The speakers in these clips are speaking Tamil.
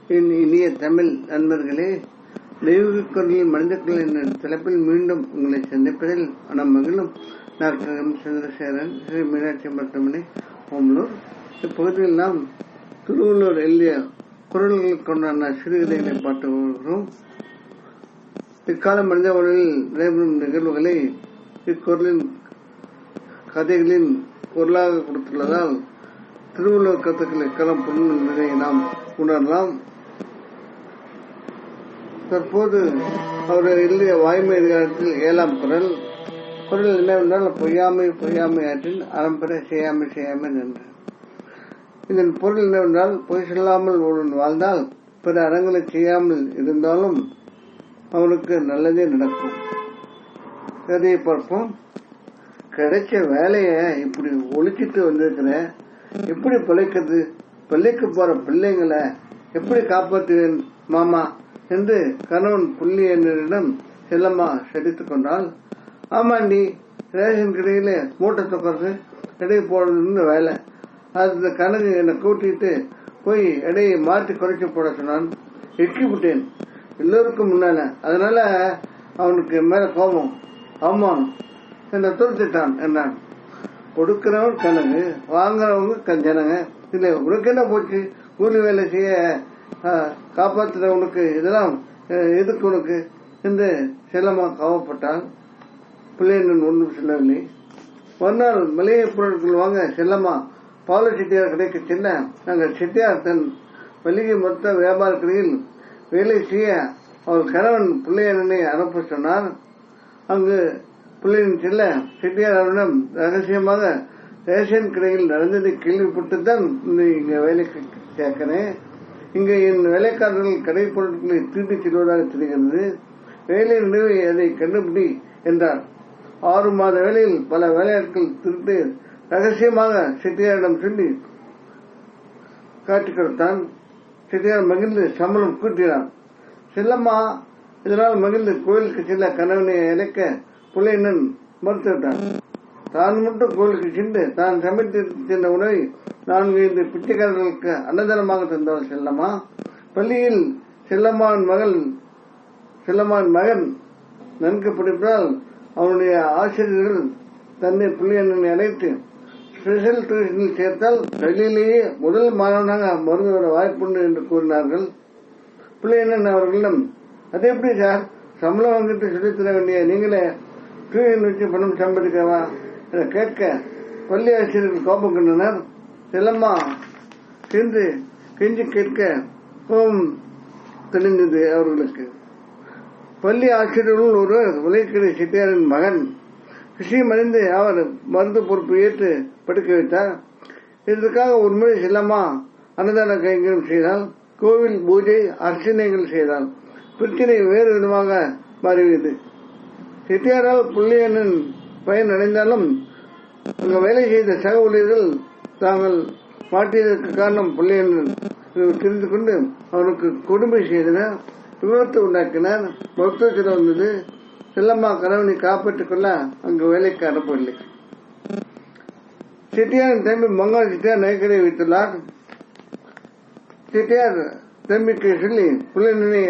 என் இனிய தமிழ் நண்பர்களே, தெய்வீக குரலில் மனிதர்கள் என்ற தலைப்பில் மீண்டும் உங்களை சந்திப்பதில் மனம் மகிழும். டாக்டர் எம் சந்திரசேகரன், ஸ்ரீ மீனாட்சி மருத்துவமனை, ஓமலூர். இப்பகுதியில் நாம் திருவள்ளுவர் எழுதிய குரல்கள் கொண்டான சிறுகதைகளை பார்த்து வருகிறோம். இக்கால மனித உலகில் நடைபெறும் நிகழ்வுகளை இக்குரலின் கதைகளின் பொருளாக கொடுத்துள்ளதால் திருவள்ளுவர் கருத்துக்கள் எக்காலம் பொருள் என்பதை நாம் உணரலாம். தற்போது அவர் எழுதிய வாய்மை அதிகாரத்தில் 7ஆம் குரல் என்னவென்றால், பொய்யாமை பொய்யாமை ஆற்றின் அறம்பெற செய்யாமை செய்யாமை என்று. இதன் பொருள் என்னவென்றால், பொய் சொல்லாமல் ஒருவன் வாழ்ந்தால் பிற அறங்களை செய்யாமல் இருந்தாலும் அவனுக்கு நல்லதே நடக்கும். கதையை பார்ப்போம். கிடைச்ச வேலைய இப்படி ஒழிச்சிட்டு வந்திருக்கிற, எப்படி பிழைக்கிறது? பள்ளிக்கு போற பிள்ளைங்களை எப்படி காப்பாற்றுவேன் மாமா என்று கணவன் புள்ளியனிடம் செல்லம்மா சடித்துக் கொண்டால், ஆமாண்டி, ரேஷன் கடையில மூட்டை தொக்கிறது, எடை போடுறது வேலை. அந்த கணக்கு என்னை கூட்டிட்டு போய் எடையை மாற்றி குறைச்சி போட சொன்னான். எக்கி விட்டேன் எல்லோருக்கும் முன்னால. அதனால அவனுக்கு மேல கோபம், அவமானம் என்னை துரத்திட்டான் என்றான். கொடுக்கிறவன் கணக்கு, வாங்குறவங்க ஜனங்க. இல்ல உனக்கு என்ன போச்சு? கூலி வேலை செய்ய காப்பாற்றுறவனுக்கு இதெல்லாம் எதுக்கு உனக்கு என்று செல்லம்மா கோவப்பட்டால், பிள்ளைன்னு ஒன்றும் சொல்லவில்லை. மறுநாள் மளிகை பொருட்கள் வாங்க செல்லம்மா பால செட்டியார் கடைக்கு செல்ல, நாங்கள் செட்டியார் தன் மளிகை மொத்த வியாபார கடையில் வேலை செய்ய அவர் கணவன் பிள்ளையனை அனுப்ப சொன்னார். அங்கு பிள்ளையின் செல்ல செட்டியார் அவரிடம் ரகசியமாக ரேஷன் கடையில் நடந்ததை கேள்விப்பட்டுத்தான் இங்க வேலைக்கு சேர்க்கிறேன். இங்க என் வேலைக்காரர்கள் கடை பொருட்களை திருட்டி செல்வதாக தெரிகிறது. வேலை நினைவை அதை கண்டுபிடி என்றார். 6 மாத வேலையில் பல வேலையாட்கள் திருட்டு ரகசியமாக செட்டியாரிடம் சொல்லி காட்டி கொடுத்தான். செட்டியார் மகிழ்ந்து சம்பளம் கூட்டினார். செல்லம்மா இதனால் மகிழ்ந்து கோயிலுக்கு செல்ல கணவனை இழைக்க புள்ளையனன் மறுத்துவிட்டான். தான் மட்டும் கோயிலுக்கு சென்று தான் சமைத்து சென்ற உணவை 4 பிச்சைக்காரர்களுக்கு அன்னதானமாக தந்தவர் செல்லம்மா. பள்ளியில் செல்லம்மாவின் மகன் நன்கு படிப்பதால் அவனுடைய ஆசிரியர்கள் தன்னை புள்ளியனை அழைத்து ஸ்பெஷல் டியூஷனில் சேர்த்தால் பள்ளியிலேயே முதல் மாணவனாக மருந்து வர வாய்ப்புண்டு என்று கூறினார்கள். புள்ளியனன் அவர்களிடம், அது எப்படி சார், சம்பளம் வாங்கிட்டு சொல்லித்தர வேண்டிய நீங்களே டியூஷன் வச்சு பணம் சம்பாதிக்கவா என கேட்க பள்ளி ஆசிரியர்கள் கோபம் கண்டனர். செல்லம்மா சென்று கெஞ்சி கேட்க கோபம் தெளிந்தது அவர்களுக்கு. பள்ளி ஆசிரியர்கள் ஒரு விலைக்கடை செட்டியாரின் மகன். விஷயம் அறிந்து அவர் மருந்து பொறுப்பு ஏற்று படுக்க வைத்தார். இதற்காக ஒரு முறை செல்லம்மா அன்னதான கைங்கரியம் செய்தால், கோவில் பூஜை அர்ச்சனைகள் செய்தால் பிரச்சனை வேறு விதமாக மாறியது. செட்டியாரால் புள்ளியனின் பயன் அடைந்தாலும் அங்கு வேலை செய்த சக ஊழியர்கள் தாங்கள் மாட்டியதற்கு காரணம் புள்ளியன் தெரிந்து கொண்டு அவனுக்கு கொடுமை செய்தனர், விபத்து உண்டாக்கினர். மருத்துவத்தில் வந்தது. செல்லம்மா கணவனை காப்பாற்றிக் கொள்ள அங்கு வேலைக்கு அனுப்பவில்லை. செட்டியாரின் தம்பி மங்காள செட்டியார் நகைக்கடை வைத்துள்ளார். செட்டியார் தம்பிக்கு சொல்லி புள்ளியனை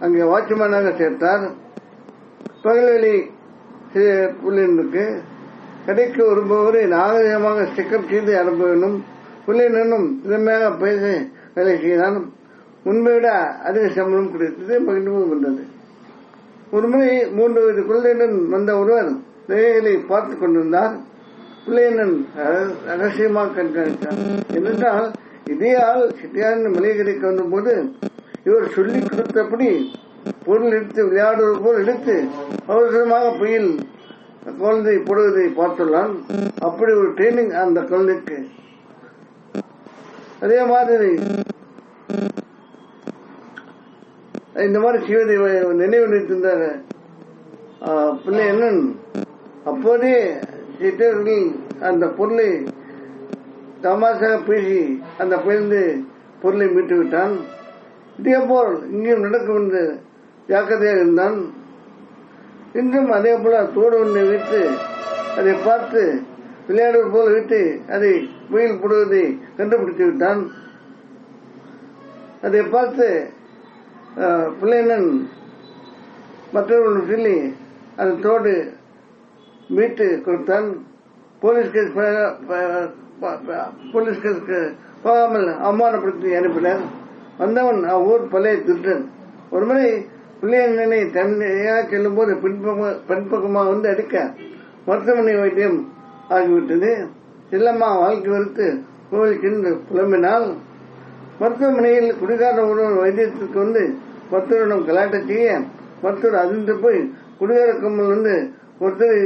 அங்கே வாட்ச்மேனாக சேர்த்தார். பகல் வேலை புள்ளியனுக்கு கடைக்கு வருபவரை நாகரிகமாக ஸ்டிக்கப் செய்து அனுப்ப வேண்டும். புள்ளியனும் திறமையாக பேச வேலை செய்தான். முன்பை விட அதிக சம்பளம் கிடைத்தது, மகிழ்வும் வந்தது. ஒருமுறை 3 வயது குழந்தையுடன் வந்த ஒருவர் நகைகளை பார்த்துக் கொண்டிருந்தார். பிள்ளையனன் ரகசியமாக கண்காணித்தார். என்னென்றால், இதே ஆள் செட்டியாரின் மளிகை கடைக்கு வந்த போது இவர் சொல்லிக் கொடுத்தபடி பொருள் எடுத்து விளையாடுவது போல் எடுத்து அவசரமாக பொய்யில் குழந்தை போடுவதை பார்த்துள்ளான். அப்படி ஒரு ட்ரைனிங் அந்த குழந்தைக்கு. அதே மாதிரி இந்த மாதிரி செய்வதை நினைவு நிறுத்திருந்தார் பிள்ளையனன். அப்போதே செட்டியார்கள் அந்த பொருளை தமாசாக பேசி அந்த பயிர்ந்து பொருளை மீட்டு விட்டான். இதே போல் இங்கேயும் நடக்கும் என்று ஜாக்கிரதையாக இருந்தான். இன்றும் அதே போல தோடு ஒன்றை வைத்து அதை பார்த்து விளையாடுவது போல் வைத்து அதை வெயில் போடுவதை கண்டுபிடித்து விட்டான். அதை பார்த்து பிள்ளையண்ணன் மற்றவர்கள் சொல்லி அந்த தோடு மீட்டு கொடுத்தான். போலீஸ் கேஸுக்கு போகாமல் அவமானப்படுத்தி அனுப்பினார். வந்தவன் ஊர் பழைய திருடன். ஒருமுறை பிள்ளையண்ணனை தனியாக செல்லும் போது பின்பக்கமாக வந்து அடிக்க மருத்துவமனை வைத்தியம் ஆகிவிட்டது. செல்லம்மா வாழ்க்கை வெறுத்து கோவில் சென்று புலம்பினால் மருத்துவமனையில் குடிகார ஒருவர் வைத்தியத்திற்கு வந்து மருத்துவரிடம் கலாட்ட செய்ய மருத்துவர் அதிர்ந்து போய் குடிகார கம்மல் வந்து ஒருத்தரை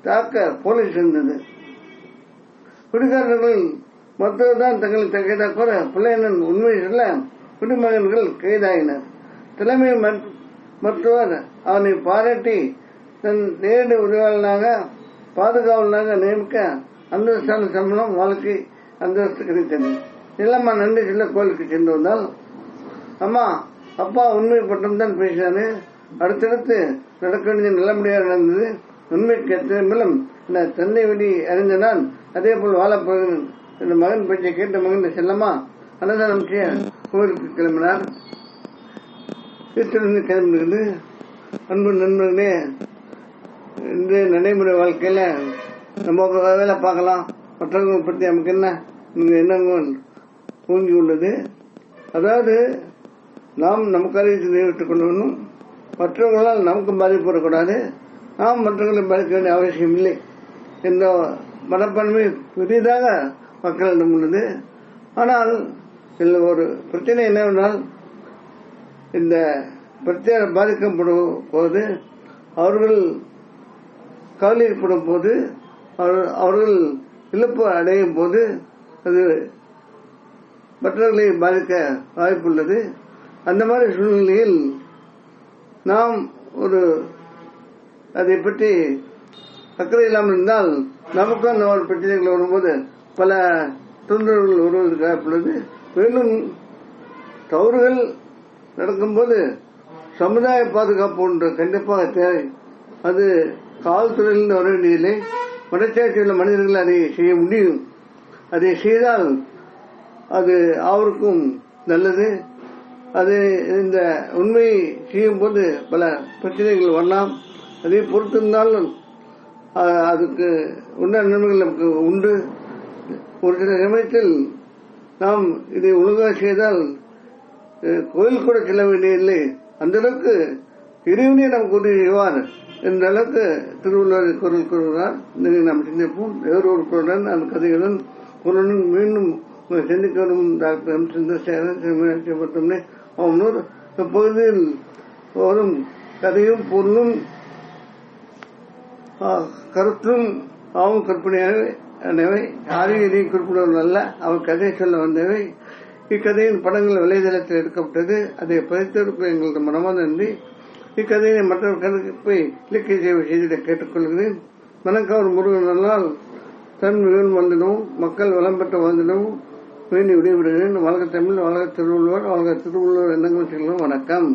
தாக்க போலீஸ் இருந்தது. குடிகாரர்கள் மருத்துவர் தான் தங்களை கைதாக கூற பிள்ளையண்ணன் உண்மை சொல்ல குடிமகன்கள் கைதாகினர். தலைமை மருத்துவர் அவனை பாராட்டி தன் நேரடி உதவியாளனாக பாதுகாவலனாக நியமிக்க அந்தஸ்தான சம்பளம் வாழ்க்கை அந்தஸ்து கிடைத்தது. நிலம்மா நன்றி சொல்ல கோயிலுக்கு சென்று வந்தால், அம்மா அப்பா உண்மை பட்டம் தான் பேசினாரு, அடுத்தடுத்து நடக்க வேண்டிய நல்லபடியாக நடந்தது. உண்மைக்கு எத்தனை மூலம் தந்தை வழி அறிந்த நான் அதே போல் வாழப்போகிறேன் என்ற மகன் பேச்சை கேட்ட மகன் செல்லம்மா அன்னதானம் செய்ய கோவிலுக்கு கிளம்பினார். வீட்டிலிருந்து கிளம்பினது. அன்பு நண்பர்களே, இந்த நடைமுறை வாழ்க்கையில நம்ம வேலை பார்க்கலாம், மற்றவர்களை பற்றி நமக்கு என்ன எண்ணங்கள் தூங்கி உள்ளது. அதாவது நாம் நமக்கு அறிவித்து நிறைவேற்றிக் கொள்ளணும், மற்றவர்களால் நமக்கு பாதிப்பு வரக்கூடாது, நாம் மற்றவர்களை பாதிக்க வேண்டிய அவசியம் இல்லை என்ற மனப்பான்மை பெரிதாக மக்களிடம் உள்ளது. ஆனால் இதில் ஒரு பிரச்சனை என்னவென்றால், இந்த பிரச்சனை பாதிக்கப்படும் போது அவர்கள் கவலைப்படும் போது அவர்கள் இழப்பு அடையும் போது அது மற்றவர்களை பாதிக்க வாய்ப்புள்ளது. அந்த மாதிரி சூழ்நிலையில் நாம் அதை பற்றி அக்கறை இல்லாமல் இருந்தால் நமக்கும் அந்த ஒரு பிரச்சனைகள் வரும்போது பல தொந்தரவுகள் வருவதற்கு வாய்ப்புள்ளது. மேலும் தவறுகள் நடக்கும்போது சமுதாய பாதுகாப்பு ஒன்று கண்டிப்பாக தேவை. அது காவல்துறையிலிருந்து வர வேண்டியதில்லை, மனச்சாட்சி உள்ள மனிதர்கள் அதை செய்ய முடியும். அதை செய்தால் அது அவருக்கும் நல்லது. அது இந்த உண்மை செய்யும் போது பல பிரச்சனைகள் வரலாம். அதை பொறுத்திருந்தாலும் அதுக்கு உண்டான நன்மைகள் நமக்கு உண்டு. ஒரு சில சமயத்தில் நாம் இதை ஒழுங்காக செய்தால் கோயில் கூட செல்ல வேண்டியதில்லை, அந்த அளவுக்கு இறைவனே நமக்கு உதவி செய்வார் என்ற அளவுக்கு திருவள்ளுவர் குரல் கூறுகிறார். நாம் சிந்திப்போம். வேறு ஒரு குரலுடன் அந்த கதையுடன் குரலுடன் மீண்டும் சிந்திக்க வரும் டாக்டர் எம் சந்திரசேகரன் அவனூர் இப்பகுதியில் வரும் கதையும் பொருளும் கருத்தும் அவன் கற்பனையானவை, யாரையும் இதையும் குறிப்பிடுவர்கள் அல்ல, அவர் கதையை சொல்ல வந்தவை. இக்கதையின் படங்கள் வலைதளத்தில் எடுக்கப்பட்டது. அதை பதித்தவருக்கு எங்களது மனமார்ந்த நன்றி. இக்கதையை மற்றொரு கணக்கை இலக்கிய சேவை செய்திட கேட்டுக்கொள்கிறேன். மனக்கவர் முருகன் நல்லால் தன் மிகவும் வாழ்ந்திடவும் மக்கள் வளம் பெற்ற வாழ்ந்திடவும் வேண்டி விடைபெறுகிறேன். வழக்க தமிழ், வழக்க திருவள்ளுவர், வழக்க திருவள்ளுவர் எண்ணங்கள் செல்லும். வணக்கம்.